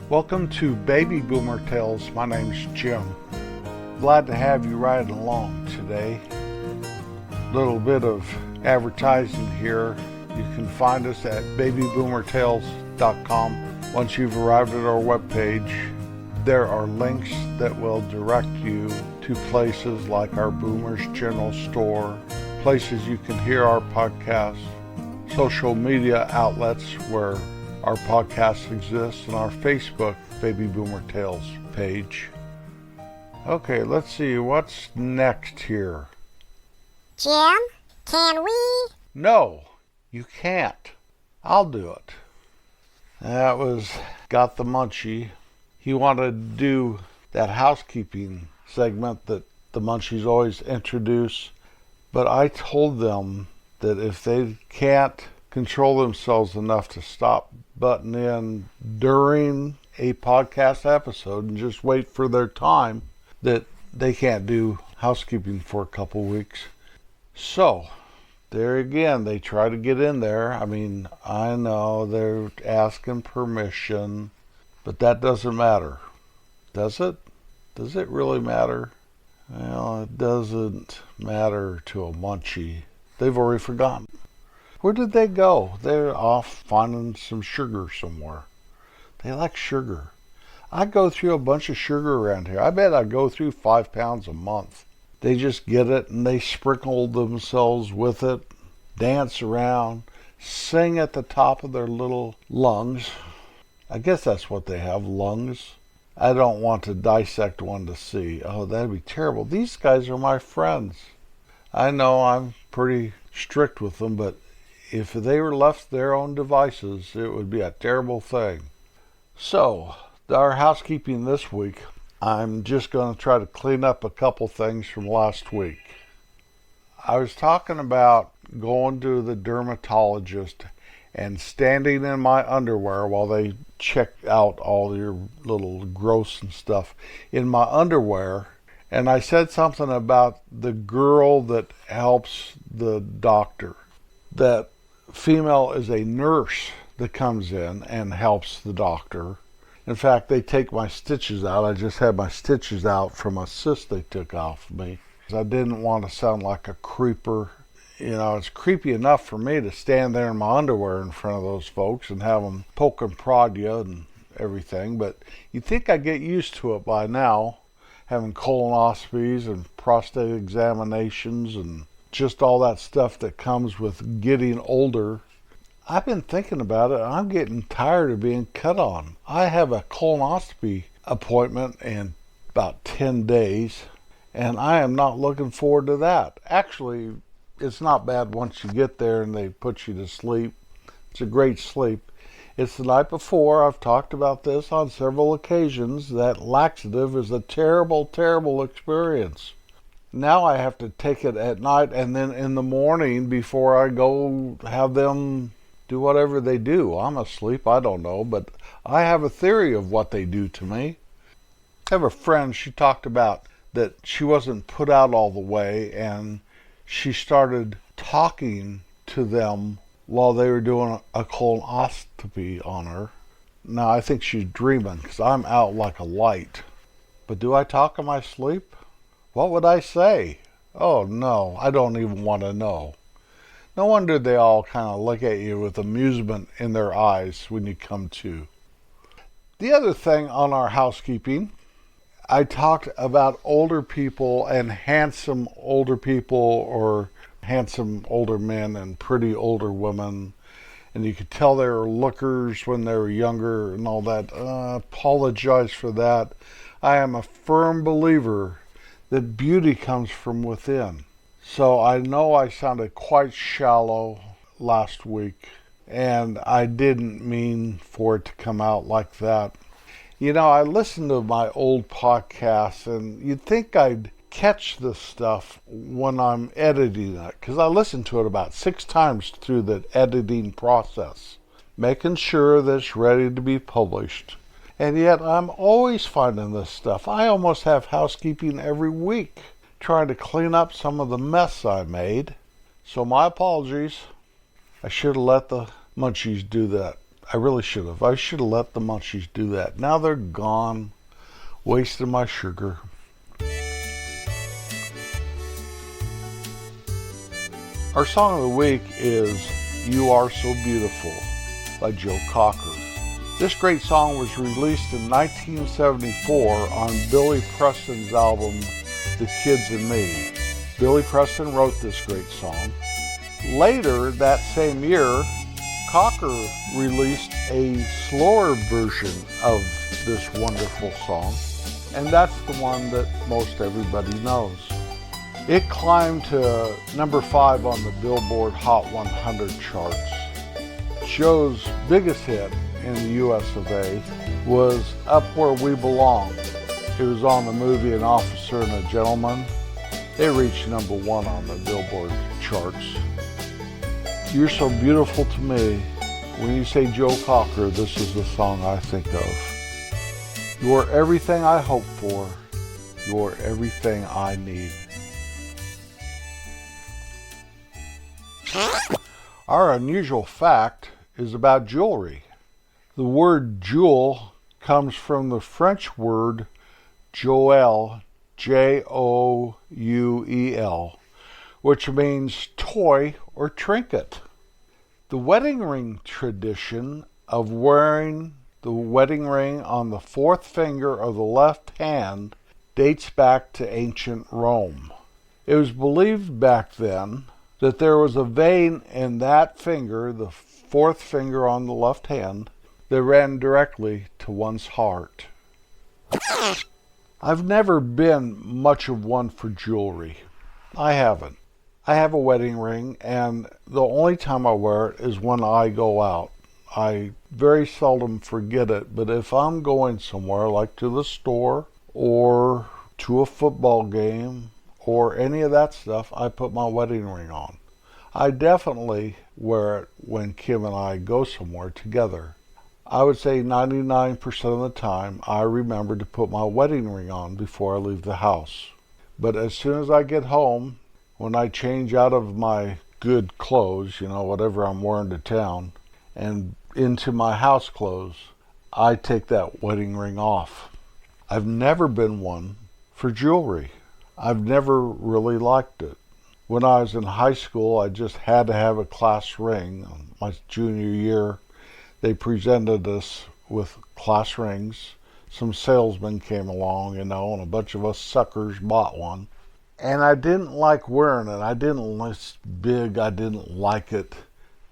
Welcome to Baby Boomer Tales. My name's Jim. Glad to have you riding along today. Little bit of advertising here. You can find us at babyboomertales.com. Once you've arrived at our webpage, there are links that will direct you to places like our Boomers General Store, places you can hear our podcast, social media outlets where our podcast exists, and our Facebook Baby Boomer Tales page. Okay, let's see what's next here. Jim, can we? No, you can't. I'll do it. That was Got the Munchie. He wanted to do that housekeeping segment that the Munchies always introduce, but I told them that if they can't control themselves enough to stop butting in during a podcast episode and just wait for their time, that they can't do housekeeping for a couple weeks. So, there again, they try to get in there. I mean, I know they're asking permission, but that doesn't matter. Does it? Does it really matter? Well, it doesn't matter to a Munchie. They've already forgotten. Where did they go? They're off finding some sugar somewhere. They like sugar. I go through a bunch of sugar around here. I bet I go through 5 pounds a month. They just get it and they sprinkle themselves with it, dance around, sing at the top of their little lungs. I guess that's what they have, lungs. I don't want to dissect one to see. Oh, that'd be terrible. These guys are my friends. I know I'm pretty strict with them, but if they were left to their own devices, it would be a terrible thing. So, our housekeeping this week, I'm just going to try to clean up a couple things from last week. I was talking about going to the dermatologist and standing in my underwear while they check out all your little growths and stuff in my underwear. And I said something about the girl that helps the doctor. That female is a nurse that comes in and helps the doctor. In fact, they take my stitches out. I just had my stitches out from a cyst they took off of me. I didn't want to sound like a creeper. You know, it's creepy enough for me to stand there in my underwear in front of those folks and have them poke and prod you and everything. But you'd think I'd get used to it by now, having colonoscopies and prostate examinations and just all that stuff that comes with getting older. I've been thinking about it. I'm getting tired of being cut on. I have a colonoscopy appointment in about 10 days, and I am not looking forward to that. Actually, it's not bad once you get there and they put you to sleep. It's a great sleep. It's the night before. I've talked about this on several occasions. That laxative is a terrible, terrible experience. Now I have to take it at night and then in the morning before I go have them do whatever they do. I'm asleep, I don't know, but I have a theory of what they do to me. I have a friend, she talked about that she wasn't put out all the way, and she started talking to them while they were doing a colonoscopy on her. Now I think she's dreaming because I'm out like a light. But do I talk in my sleep? What would I say? Oh no, I don't even want to know. No wonder they all kind of look at you with amusement in their eyes when you come to. The other thing on our housekeeping, I talked about older people and handsome older people or handsome older men and pretty older women. And you could tell they were lookers when they were younger and all that. Apologize for that. I am a firm believer that beauty comes from within. So I know I sounded quite shallow last week, and I didn't mean for it to come out like that. You know, I listened to my old podcasts, and you'd think I'd catch this stuff when I'm editing it, because I listened to it about 6 times through the editing process, making sure that it's ready to be published. And yet I'm always finding this stuff. I almost have housekeeping every week, trying to clean up some of the mess I made. So my apologies. I should have let the Munchies do that. I really should have. I should have let the Munchies do that. Now they're gone, wasting my sugar. Our song of the week is You Are So Beautiful by Joe Cocker. This great song was released in 1974 on Billy Preston's album, The Kids and Me. Billy Preston wrote this great song. Later that same year, Cocker released a slower version of this wonderful song, and that's the one that most everybody knows. It climbed to number 5 on the Billboard Hot 100 charts. Joe's biggest hit in the US of A was Up Where We Belong. It was on the movie An Officer and a Gentleman. It reached number 1 on the Billboard charts. You're so beautiful to me. When you say Joe Cocker, this is the song I think of. You're everything I hope for. You're everything I need. Our unusual fact is about jewelry. The word jewel comes from the French word Joël, Jouel, which means toy or trinket. The wedding ring tradition of wearing the wedding ring on the 4th finger of the left hand dates back to ancient Rome. It was believed back then that there was a vein in that finger, the 4th finger on the left hand, that ran directly to one's heart. I've never been much of one for jewelry. I haven't. I have a wedding ring, and the only time I wear it is when I go out. I very seldom forget it, but if I'm going somewhere, like to the store or to a football game or any of that stuff, I put my wedding ring on. I definitely wear it when Kim and I go somewhere together. I would say 99% of the time I remember to put my wedding ring on before I leave the house. But as soon as I get home, when I change out of my good clothes, whatever I'm wearing to town, and into my house clothes, I take that wedding ring off. I've never been one for jewelry. I've never really liked it. When I was in high school, I just had to have a class ring. My junior year, they presented us with class rings. Some salesmen came along, and a bunch of us suckers bought one. And I didn't like wearing it. I didn't like it.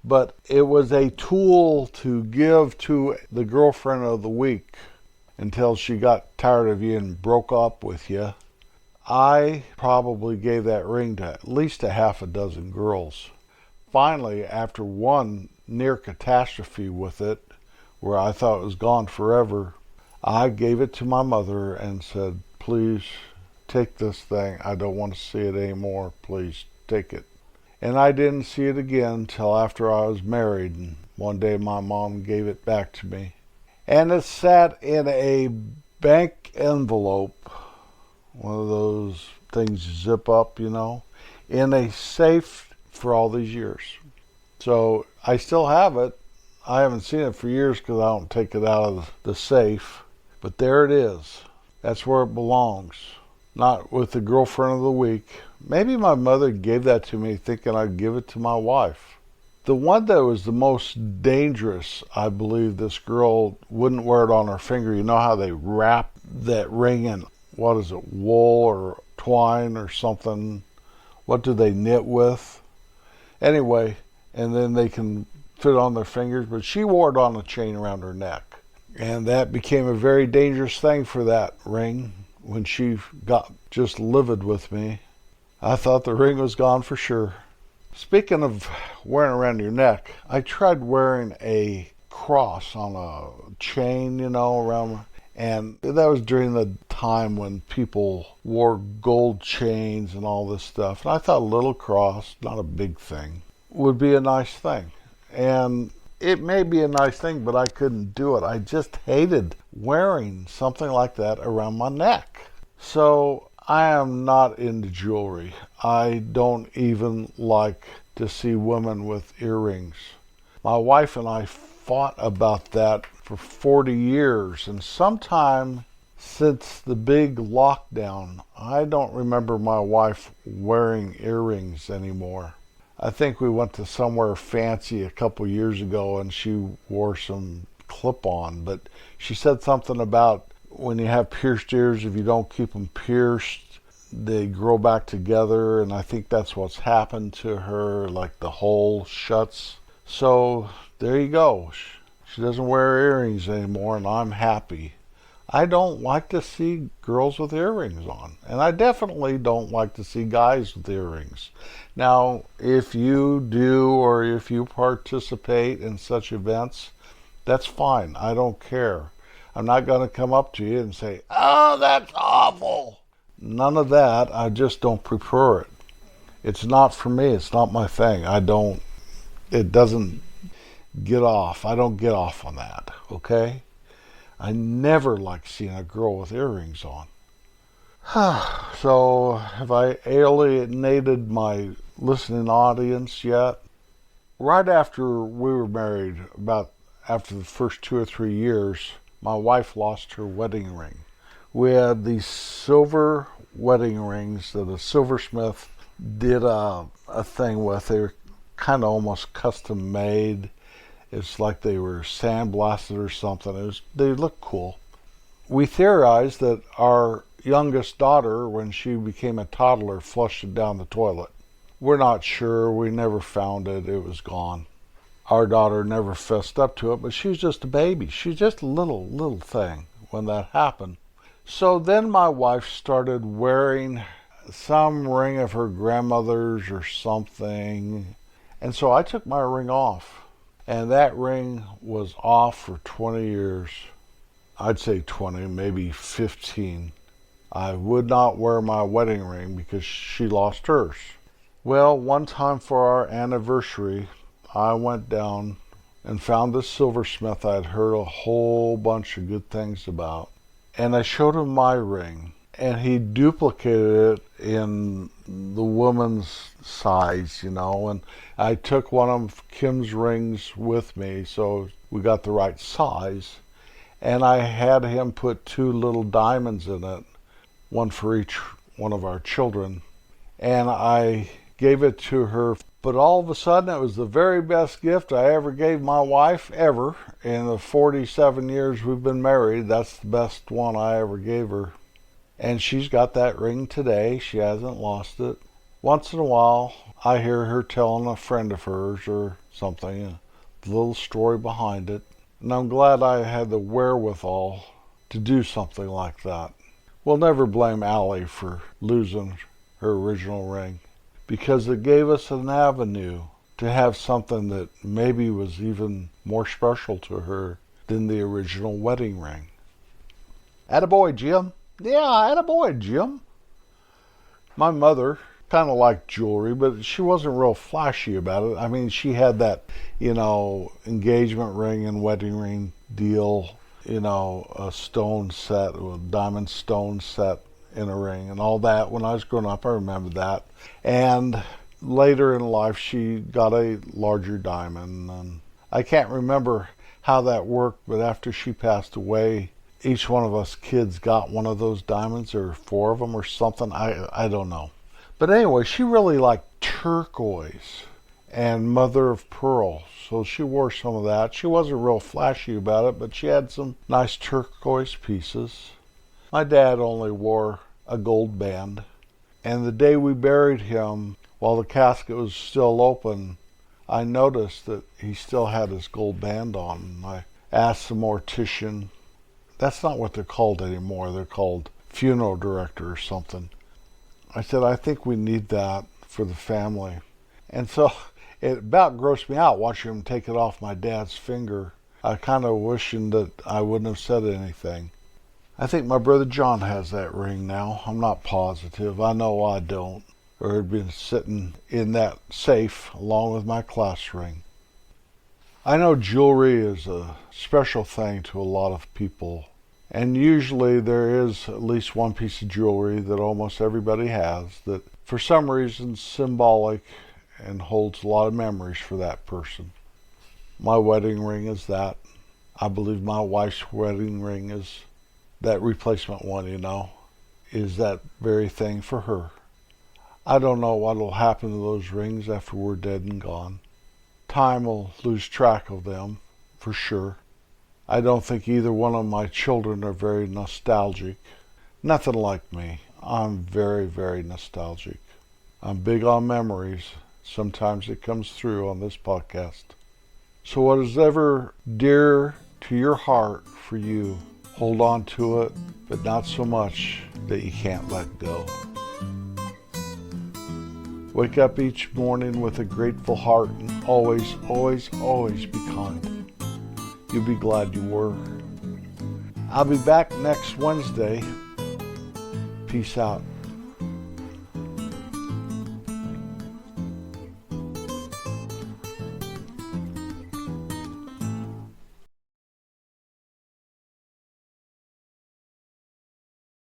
But it was a tool to give to the girlfriend of the week until she got tired of you and broke up with you. I probably gave that ring to at least a half a dozen girls. Finally, after one near catastrophe with it, where I thought it was gone forever, I gave it to my mother and said, please take this thing. I don't want to see it anymore. Please take it. And I didn't see it again until after I was married. And one day my mom gave it back to me. And it sat in a bank envelope, one of those things you zip up, in a safe for all these years. So I still have it. I haven't seen it for years because I don't take it out of the safe. But there it is. That's where it belongs. Not with the girlfriend of the week. Maybe my mother gave that to me thinking I'd give it to my wife. The one that was the most dangerous, I believe this girl wouldn't wear it on her finger. You know how they wrap that ring in, wool or twine or something? What do they knit with? Anyway, and then they can fit on their fingers, but she wore it on a chain around her neck. And that became a very dangerous thing for that ring. When she got just livid with me, I thought the ring was gone for sure. Speaking of wearing around your neck, I tried wearing a cross on a chain, around, and that was during the time when people wore gold chains and all this stuff. And I thought a little cross, not a big thing, would be a nice thing. And it may be a nice thing, but I couldn't do it. I just hated wearing something like that around my neck. So I am not into jewelry. I don't even like to see women with earrings. My wife and I fought about that for 40 years. And sometime since the big lockdown, I don't remember my wife wearing earrings anymore. I think we went to somewhere fancy a couple years ago and she wore some clip-on, but she said something about when you have pierced ears, if you don't keep them pierced, they grow back together, and I think that's what's happened to her, like the hole shuts. So there you go. She doesn't wear earrings anymore, and I'm happy. I don't like to see girls with earrings on, and I definitely don't like to see guys with earrings. Now, if you do or if you participate in such events, that's fine. I don't care. I'm not going to come up to you and say, "Oh, that's awful." None of that. I just don't prefer it. It's not for me. It's not my thing. It doesn't get off. I don't get off on that, okay? I never like seeing a girl with earrings on. So, have I alienated my listening audience yet? Right after we were married, about after the first 2 or 3 years, my wife lost her wedding ring. We had these silver wedding rings that a silversmith did a thing with. They were kind of almost custom made. It's like they were sandblasted or something. They looked cool. We theorized that our youngest daughter, when she became a toddler, flushed it down the toilet. We're not sure. We never found it. It was gone. Our daughter never fessed up to it, but she was just a baby. She was just a little thing when that happened. So then my wife started wearing some ring of her grandmother's or something. And so I took my ring off. And that ring was off for 20 years. I'd say 20, maybe 15. I would not wear my wedding ring because she lost hers. Well, one time for our anniversary, I went down and found this silversmith I'd heard a whole bunch of good things about. And I showed him my ring, and he duplicated it in the woman's size, and I took one of Kim's rings with me, so we got the right size, and I had him put 2 little diamonds in it, one for each one of our children, and I gave it to her. But all of a sudden, it was the very best gift I ever gave my wife, ever. In the 47 years we've been married, that's the best one I ever gave her. And she's got that ring today. She hasn't lost it. Once in a while, I hear her telling a friend of hers or something, a little story behind it. And I'm glad I had the wherewithal to do something like that. We'll never blame Allie for losing her original ring, because it gave us an avenue to have something that maybe was even more special to her than the original wedding ring. Attaboy, Jim. Yeah, attaboy, Jim. My mother kind of liked jewelry, but she wasn't real flashy about it. I mean, she had that, engagement ring and wedding ring deal, a stone set, a diamond stone set in a ring and all that. When I was growing up, I remember that. And later in life, she got a larger diamond. And I can't remember how that worked, but after she passed away, each one of us kids got one of those diamonds, or 4 of them or something. I don't know. But anyway, she really liked turquoise and mother of pearl. So she wore some of that. She wasn't real flashy about it, but she had some nice turquoise pieces. My dad only wore a gold band. And the day we buried him, while the casket was still open, I noticed that he still had his gold band on. I asked the mortician. That's not what they're called anymore. They're called funeral director or something. I said, I think we need that for the family. And so it about grossed me out watching him take it off my dad's finger. I kind of wishing that I wouldn't have said anything. I think my brother John has that ring now. I'm not positive. I know I don't. Or it had been sitting in that safe along with my class ring. I know jewelry is a special thing to a lot of people. And usually there is at least one piece of jewelry that almost everybody has that for some reason is symbolic and holds a lot of memories for that person. My wedding ring is that. I believe my wife's wedding ring is that replacement one, is that very thing for her. I don't know what will happen to those rings after we're dead and gone. Time will lose track of them, for sure. I don't think either one of my children are very nostalgic. Nothing like me. I'm very, very nostalgic. I'm big on memories. Sometimes it comes through on this podcast. So what is ever dear to your heart for you, hold on to it, but not so much that you can't let go. Wake up each morning with a grateful heart and always, always, always be kind. You'll be glad you were. I'll be back next Wednesday. Peace out.